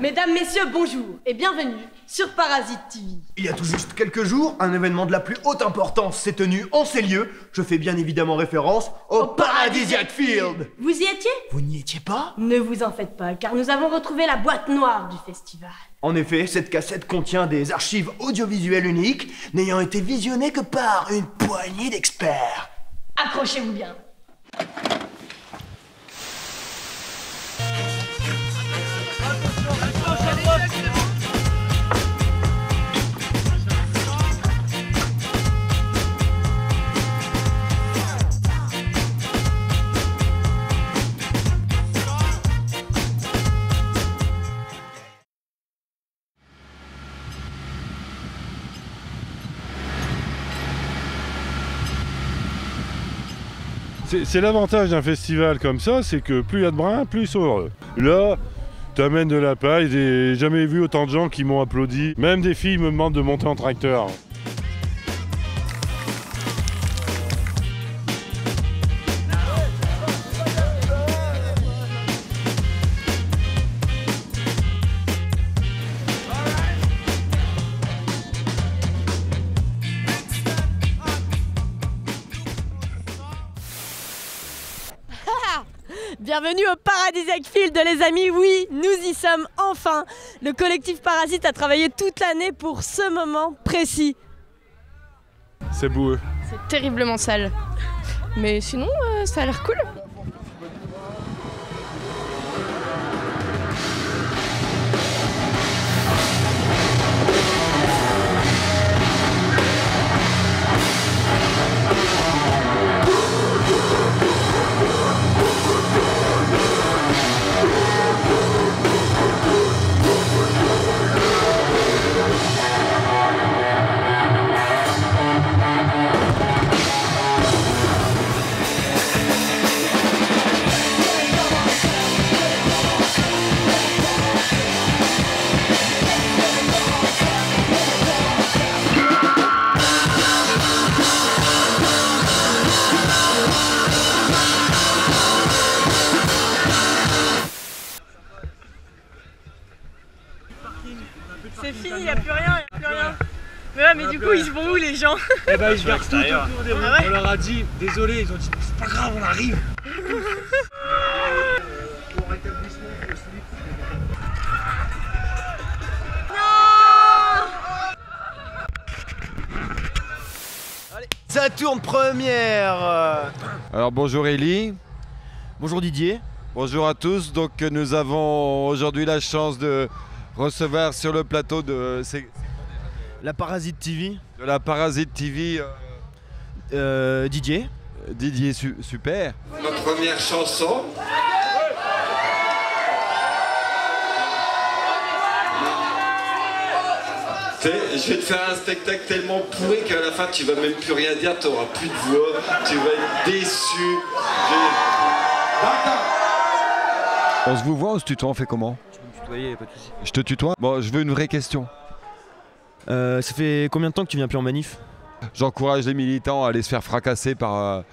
Mesdames, messieurs, bonjour et bienvenue sur Parasite TV. Il y a tout juste quelques jours, un événement de la plus haute importance s'est tenu en ces lieux. Je fais bien évidemment référence au Paradisiac Field. Vous y étiez? Vous n'y étiez pas? Ne vous en faites pas, car nous avons retrouvé la boîte noire du festival. En effet, cette cassette contient des archives audiovisuelles uniques, n'ayant été visionnées que par une poignée d'experts. Accrochez-vous bien. C'est l'avantage d'un festival comme ça, c'est que plus il y a de bruns, plus ils sont heureux. Là, t'amènes de la paille, j'ai jamais vu autant de gens qui m'ont applaudi. Même des filles me demandent de monter en tracteur. Bienvenue au Paradisiac Field, les amis. Oui, nous y sommes enfin. Le collectif Parasite a travaillé toute l'année pour ce moment précis. C'est boueux. C'est terriblement sale. Mais sinon, ça a l'air cool. C'est fini, il n'y a plus rien, Mais ouais, mais du coup, ils vont où les gens? Eh ben, ils se versent tout autour des rues. Ah ouais, on leur a dit, désolé, ils ont dit, c'est pas grave, on arrive. Ça tourne première. Alors bonjour Élie. Bonjour Didier. Bonjour à tous. Donc nous avons aujourd'hui la chance de recevoir sur le plateau de La Parasite TV. De la Parasite TV. Didier. Didier, super. Notre première chanson. Je vais te faire un spectacle tellement pourri qu'à la fin tu vas même plus rien dire, tu n'auras plus de voix, tu vas être déçu. On se vous voit, on se tutoie, on fait comment? Tu peux me tutoyer, pas de soucis. Je te tutoie? Bon, je veux une vraie question. Ça fait combien de temps que tu viens plus en manif? J'encourage les militants à aller se faire fracasser par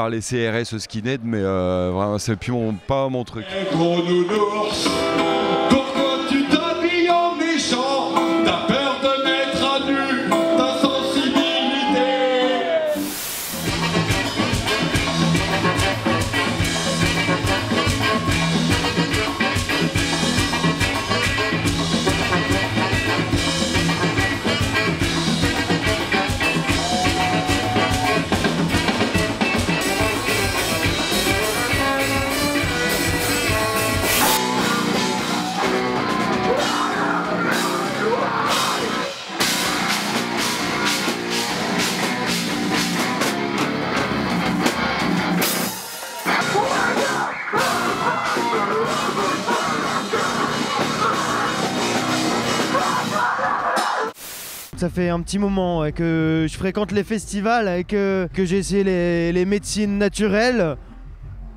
les CRS skinhead, mais vraiment c'est plus pas mon truc. Gros nounours, pourquoi tu t'habilles en méchant? T'as peur de mettre à nu ta sensibilité. Ça fait un petit moment que je fréquente les festivals et que j'ai essayé les médecines naturelles.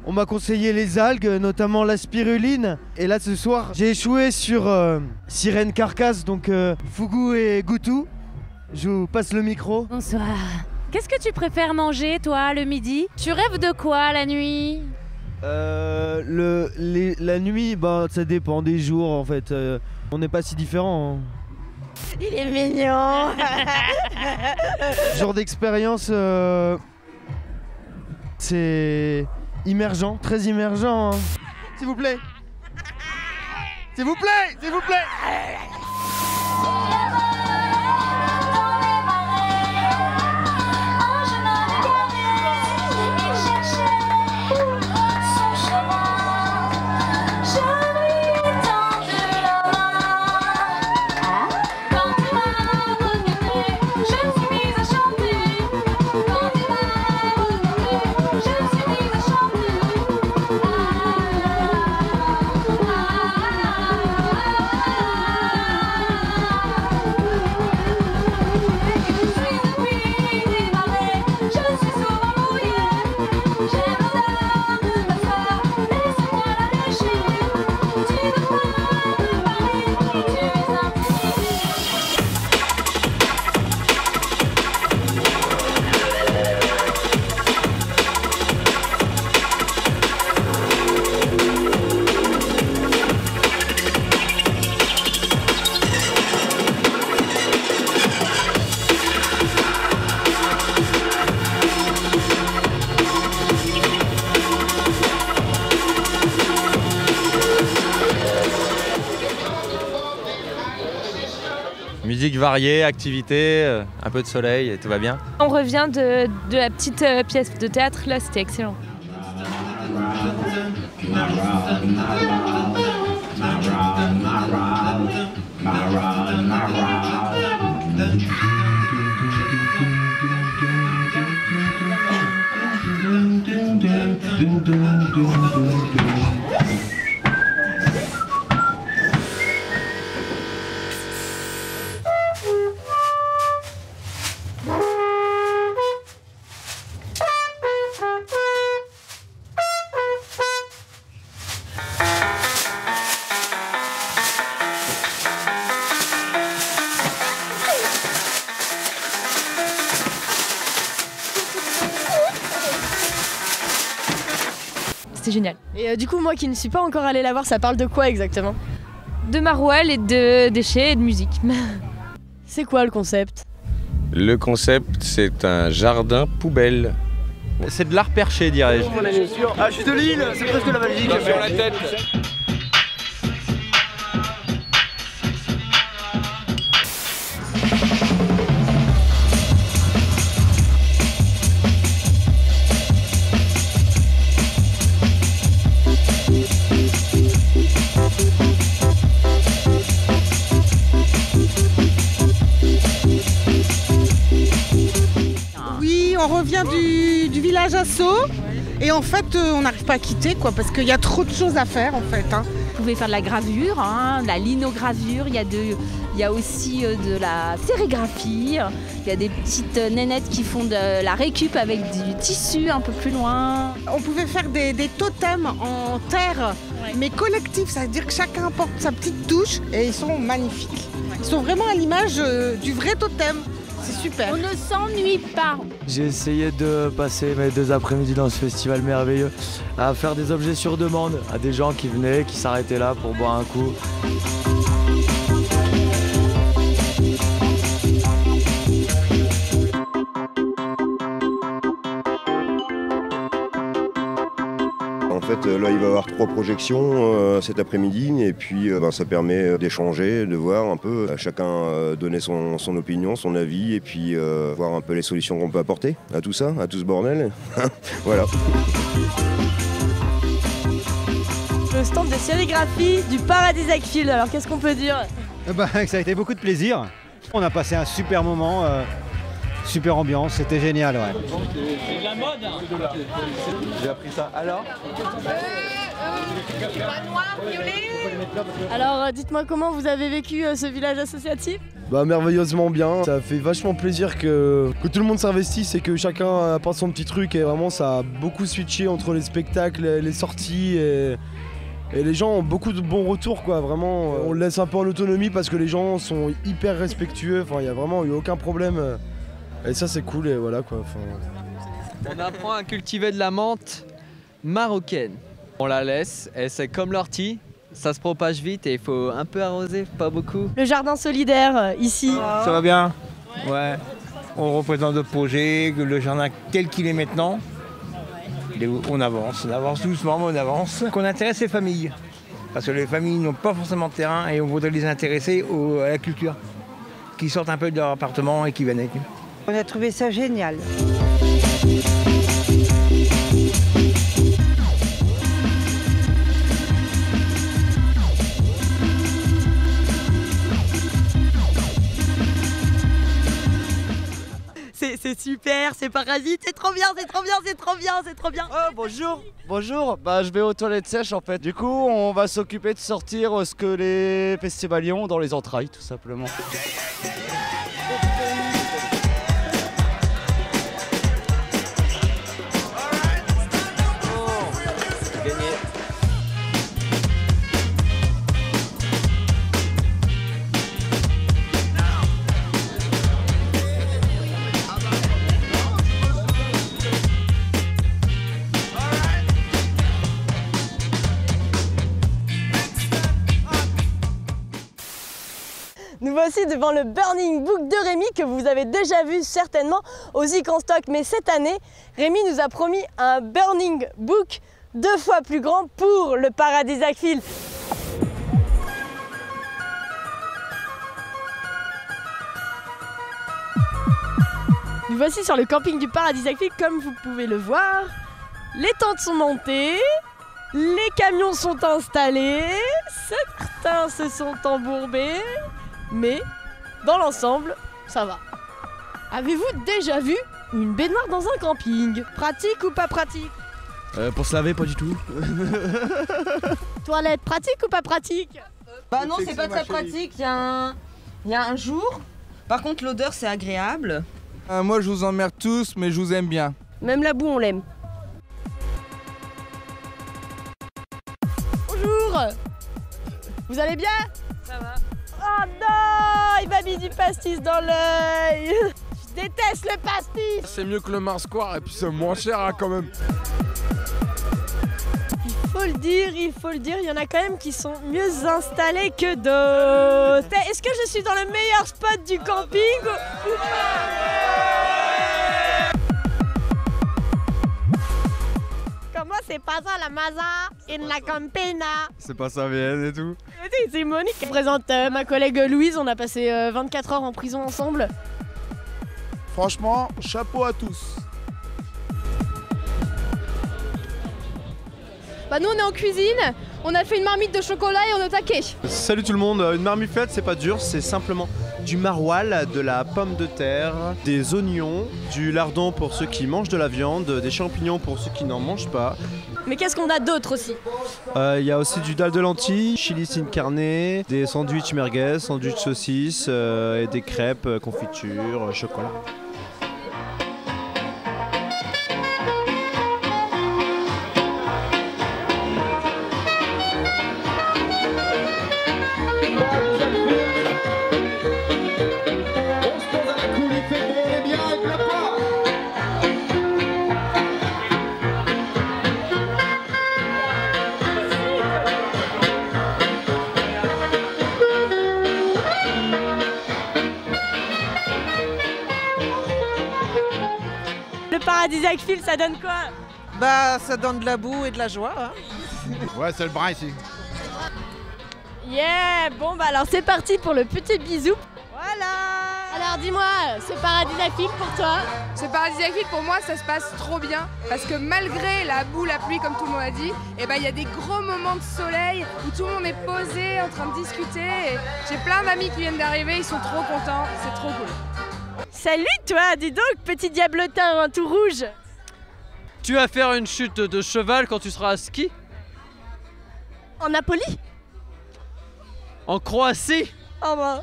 On m'a conseillé les algues, notamment la spiruline. Et là ce soir, j'ai échoué sur Sirène Carcasse, donc Fougou et Goutou. Je vous passe le micro. Bonsoir. Qu'est-ce que tu préfères manger, toi, le midi? Tu rêves de quoi, la nuit? La nuit, bah, ça dépend des jours, en fait. On n'est pas si différents. Hein. Il est mignon. Ce genre d'expérience, c'est immergent, très immergent. Hein. S'il vous plaît. S'il vous plaît, s'il vous plaît. Musique variée, activité, un peu de soleil et tout va bien. On revient de la petite pièce de théâtre, là c'était excellent. C'était génial. Et du coup, moi qui ne suis pas encore allée la voir, ça parle de quoi exactement? De marouelle et de déchets et de musique. C'est quoi le concept? Le concept, c'est un jardin poubelle. C'est de l'art perché, dirais-je. Ah, je suis de Lille, c'est presque la Belgique. Sur la tête. On revient du village Asso et en fait on n'arrive pas à quitter quoi parce qu'il y a trop de choses à faire en fait. Hein. Vous pouvez faire de la gravure, de la linogravure, il y a aussi de la sérigraphie, il y a des petites nénettes qui font de la récup avec du tissu un peu plus loin. On pouvait faire des totems en terre mais collectifs, ça veut dire que chacun apporte sa petite touche et ils sont magnifiques. Ils sont vraiment à l'image du vrai totem. C'est super. On ne s'ennuie pas. J'ai essayé de passer mes 2 après-midi dans ce festival merveilleux à faire des objets sur demande à des gens qui venaient, qui s'arrêtaient là pour boire un coup. En fait, là, il va y avoir 3 projections cet après-midi et puis ça permet d'échanger, de voir un peu, chacun donner son opinion, son avis et puis voir un peu les solutions qu'on peut apporter à tout ça, à tout ce bordel. Voilà. Le stand de sérigraphie du Paradisiac Field, alors qu'est-ce qu'on peut dire? Ça a été beaucoup de plaisir. On a passé un super moment. Super ambiance, c'était génial, ouais. C'est de la mode. J'ai appris ça. Alors Noir, violet. Alors dites-moi comment vous avez vécu ce village associatif? Merveilleusement bien, ça fait vachement plaisir que tout le monde s'investisse et que chacun apporte son petit truc et vraiment ça a beaucoup switché entre les spectacles, les sorties et les gens ont beaucoup de bons retours quoi, vraiment on le laisse un peu en autonomie parce que les gens sont hyper respectueux, enfin il n'y a vraiment eu aucun problème. Et ça c'est cool et voilà quoi. On apprend à cultiver de la menthe marocaine. On la laisse et c'est comme l'ortie, Ça se propage vite et il faut un peu arroser, pas beaucoup. Le jardin solidaire, ici. Ça va bien? Ouais. On représente notre projet, le jardin tel qu'il est maintenant. On avance doucement, mais on avance. Qu'on intéresse les familles. Parce que les familles n'ont pas forcément de terrain et on voudrait les intéresser à la culture. Qui sortent un peu de leur appartement et qui viennent avec nous. On a trouvé ça génial. C'est super, c'est Parasite, c'est trop bien, c'est trop bien, c'est trop bien, c'est trop bien. Oh bonjour, bah je vais aux toilettes sèches en fait. Du coup on va s'occuper de sortir ce que les festivaliers ont dans les entrailles tout simplement. Nous voici devant le Burning Book de Rémi que vous avez déjà vu certainement au Zik en stock. Mais cette année, Rémi nous a promis un Burning Book 2 fois plus grand pour le Paradisiac Field. Nous voici sur le camping du Paradisiac Field comme vous pouvez le voir. Les tentes sont montées, les camions sont installés, certains se sont embourbés. Mais dans l'ensemble, ça va. Avez-vous déjà vu une baignoire dans un camping? Pratique ou pas pratique? Pour se laver, pas du tout. Toilette, pratique ou pas pratique? Bah non, c'est pas très pratique, il y a un jour. Par contre, l'odeur, c'est agréable. Moi, je vous emmerde tous, mais je vous aime bien. Même la boue, on l'aime. Bonjour. Vous allez bien? Ça va. Oh non, il m'a mis du pastis dans l'œil. Je déteste le pastis. C'est mieux que le Mars Square et puis c'est moins cher hein, quand même. Il faut le dire, il y en a quand même qui sont mieux installés que d'autres. Est-ce que je suis dans le meilleur spot du camping ou pas? Comment c'est pas ça la Maza in la Campina? C'est pas ça Vienne et tout. C'est Monique qui présente ma collègue Louise, on a passé 24 heures en prison ensemble. Franchement, chapeau à tous. Bah nous on est en cuisine, on a fait une marmite de chocolat et on est au taquet. Salut tout le monde, une marmifette c'est pas dur, c'est simplement du maroilles, de la pomme de terre, des oignons, du lardon pour ceux qui mangent de la viande, des champignons pour ceux qui n'en mangent pas. Mais qu'est-ce qu'on a d'autre aussi? Il y a aussi du dalle de lentilles, chili sin carne, des sandwichs merguez, sandwichs saucisses et des crêpes, confiture, chocolat. Paradisiac Field, ça donne quoi? Bah ça donne de la boue et de la joie. Hein. Ouais, c'est le brin ici. Yeah. Bon bah alors c'est parti pour le petit bisou. Voilà. Alors dis-moi, ce Paradisiac Field pour toi? Ce Paradisiac Field pour moi ça se passe trop bien parce que malgré la boue, la pluie comme tout le monde a dit, et ben il y a des gros moments de soleil où tout le monde est posé en train de discuter. J'ai plein d'amis qui viennent d'arriver, ils sont trop contents, c'est trop cool. Salut toi, dis donc, petit diablotin tout rouge. Tu vas faire une chute de cheval quand tu seras à ski? En Napoli? En Croatie? Oh bah.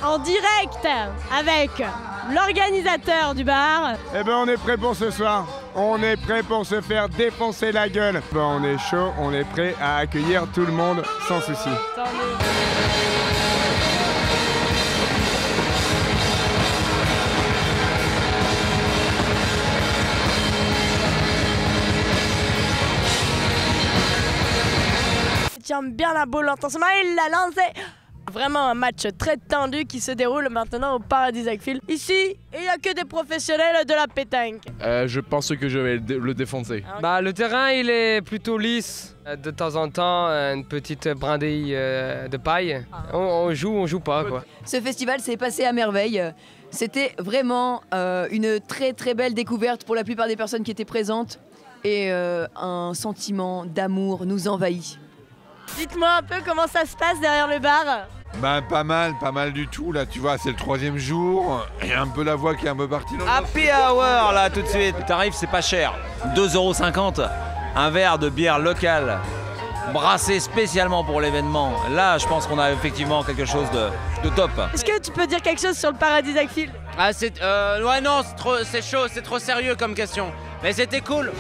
En direct avec l'organisateur du bar. Eh ben on est prêt pour ce soir. On est prêt pour se faire défoncer la gueule. On est chaud, on est prêt à accueillir tout le monde sans souci. Il tient bien la boule intensément, il l'a lancé. Vraiment un match très tendu qui se déroule maintenant au Paradis Field. Ici, il n'y a que des professionnels de la pétanque. Je pense que je vais le défoncer. Bah, le terrain il est plutôt lisse. De temps en temps, une petite brindille de paille. On joue pas quoi. Ce festival s'est passé à merveille. C'était vraiment une très très belle découverte pour la plupart des personnes qui étaient présentes. Et un sentiment d'amour nous envahit. Dites-moi un peu comment ça se passe derrière le bar. Ben pas mal du tout là, tu vois, c'est le 3e jour, il y a un peu la voix qui est un peu partie. Happy Hour là tout de suite, le tarif c'est pas cher, 2,50 €, un verre de bière locale, brassé spécialement pour l'événement. Là je pense qu'on a effectivement quelque chose de top. Est-ce que tu peux dire quelque chose sur le Paradis Field? Ah ouais non, c'est chaud, c'est trop sérieux comme question, mais c'était cool.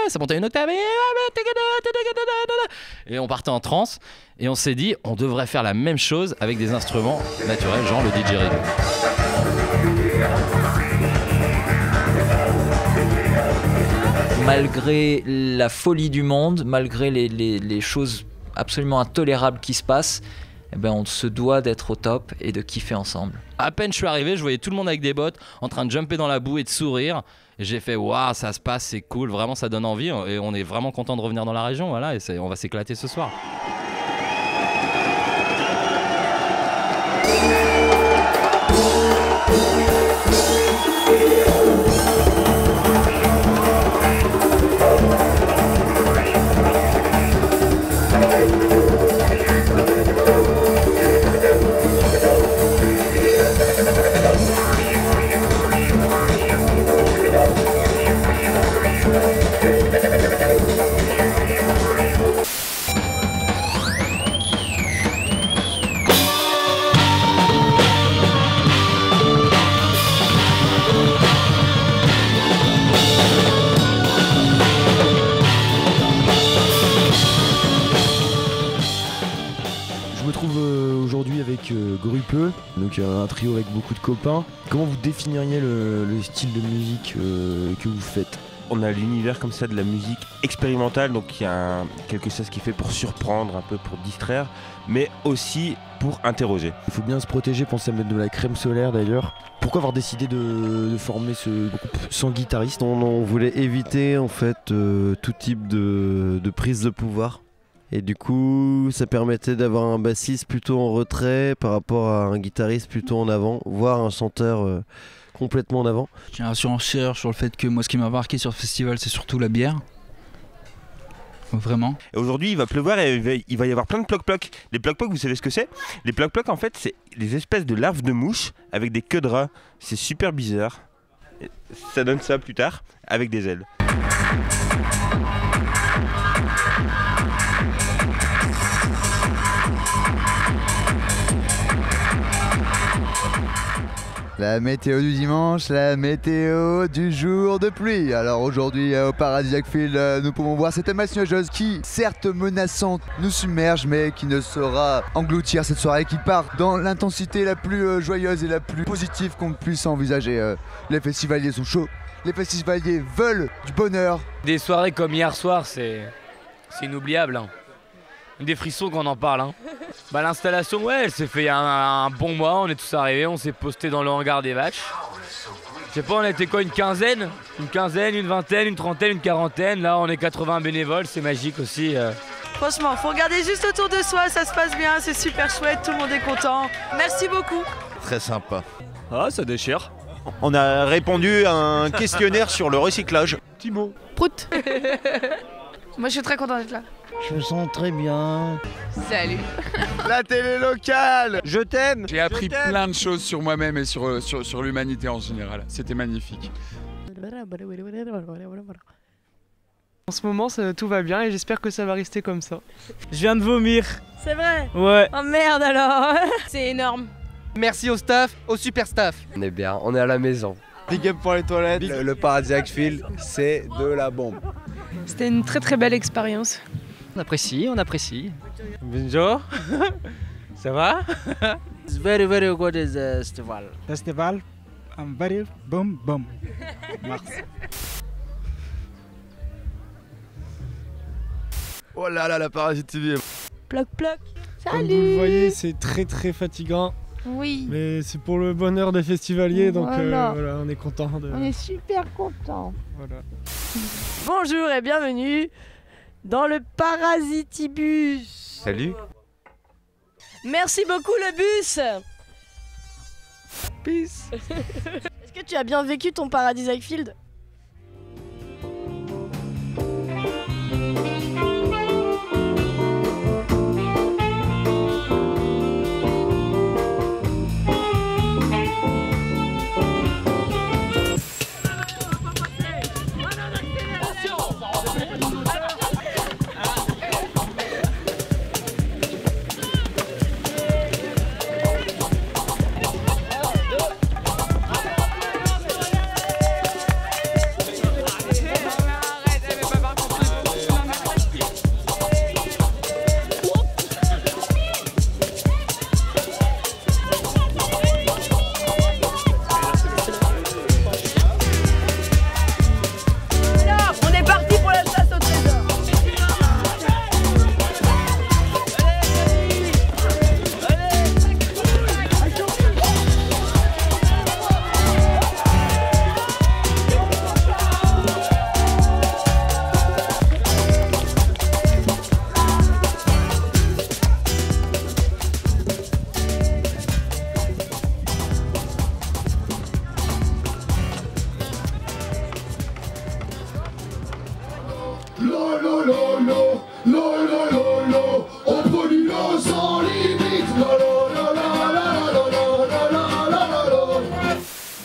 Ça montait une octave et on partait en transe et on s'est dit on devrait faire la même chose avec des instruments naturels genre le didgeridoo. Malgré la folie du monde, malgré les choses absolument intolérables qui se passent, eh ben on se doit d'être au top et de kiffer ensemble. À peine je suis arrivé, je voyais tout le monde avec des bottes en train de jumper dans la boue et de sourire. Et j'ai fait waouh, ça se passe, c'est cool, vraiment ça donne envie et on est vraiment content de revenir dans la région, voilà, et on va s'éclater ce soir. Grupeux, donc un trio avec beaucoup de copains. Comment vous définiriez le style de musique que vous faites? On a l'univers comme ça de la musique expérimentale, donc il y a quelque chose qui est fait pour surprendre, un peu pour distraire, mais aussi pour interroger. Il faut bien se protéger, penser à mettre de la crème solaire d'ailleurs. Pourquoi avoir décidé de former ce groupe sans guitariste? On voulait éviter en fait tout type de prise de pouvoir. Et du coup, ça permettait d'avoir un bassiste plutôt en retrait par rapport à un guitariste plutôt en avant, voire un chanteur complètement en avant. J'ai un surenchère sur le fait que moi, ce qui m'a marqué sur le festival, c'est surtout la bière. Vraiment. Aujourd'hui, il va pleuvoir et il va y avoir plein de ploc-ploc. Les ploc-ploc, vous savez ce que c'est? Les ploc-ploc, en fait, c'est des espèces de larves de mouches avec des queues de rats. C'est super bizarre. Ça donne ça plus tard avec des ailes. La météo du dimanche, la météo du jour de pluie. Alors aujourd'hui au Paradis Field, nous pouvons voir cette masse nuageuse qui, certes menaçante, nous submerge mais qui ne saura engloutir cette soirée qui part dans l'intensité la plus joyeuse et la plus positive qu'on puisse envisager. Les festivaliers sont chauds, les festivaliers veulent du bonheur. Des soirées comme hier soir, c'est inoubliable. Hein. Des frissons qu'on en parle. Hein. Bah, l'installation, ouais, elle s'est fait il y a un bon mois, on est tous arrivés, on s'est posté dans le hangar des vaches. Je sais pas, on était quoi, une quinzaine, une vingtaine, une trentaine, une quarantaine. Là, on est 80 bénévoles, c'est magique aussi. Franchement, faut regarder juste autour de soi, ça se passe bien, c'est super chouette, tout le monde est content. Merci beaucoup. Très sympa. Ah, ça déchire. On a répondu à un questionnaire sur le recyclage. Petit mot. Prout. Moi, je suis très contente d'être là. Je me sens très bien. Salut. La télé locale. Je t'aime. J'ai appris plein de choses sur moi-même et sur l'humanité en général. C'était magnifique. En ce moment, tout va bien et j'espère que ça va rester comme ça. Je viens de vomir. C'est vrai? Ouais. Oh merde alors. C'est énorme. Merci au staff, au super staff. On est bien, on est à la maison. Big up pour les toilettes. Le Paradis Field, c'est de la bombe. C'était une très très belle expérience. On apprécie, on apprécie. Bonjour. Ça va? It's very good festival. Festival, I'm very boom. Merci. Oh là là, la Parasite TV. Ploc. Comme vous le voyez, c'est très fatigant. Oui. Mais c'est pour le bonheur des festivaliers, donc Voilà. voilà, on est content de... On est super contents. Voilà. Bonjour et bienvenue dans le Parasitibus. Salut. Merci beaucoup le bus. Peace. Est-ce que tu as bien vécu ton Paradise Field? On produit l'eau sans limite.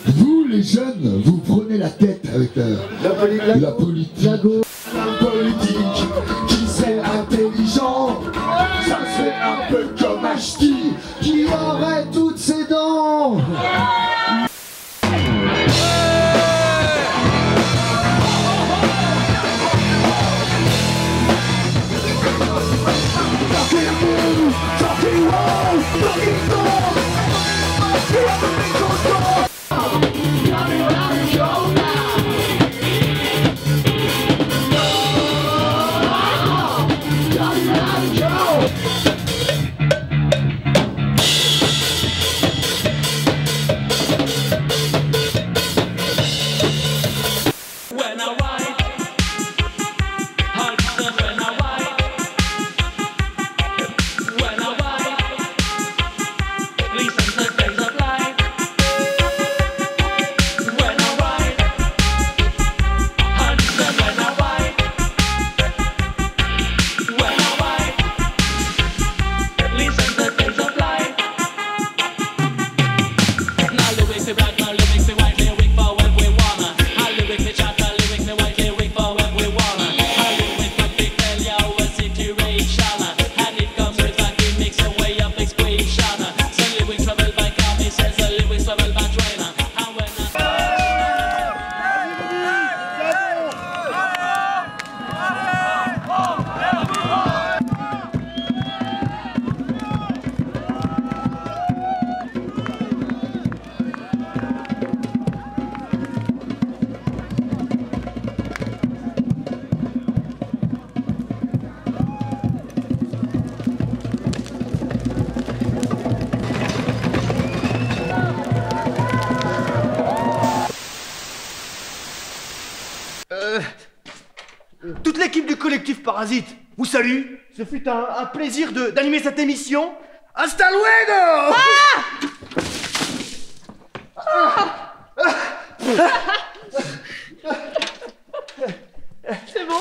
Vous les jeunes, vous prenez la tête avec la politique. La politique qui serait intelligent. Ça serait un peu comme Ashti qui aurait toutes ses dents. Toute l'équipe du collectif Parasite, vous salue. Ce fut un plaisir d'animer cette émission. Hasta luego. C'est bon.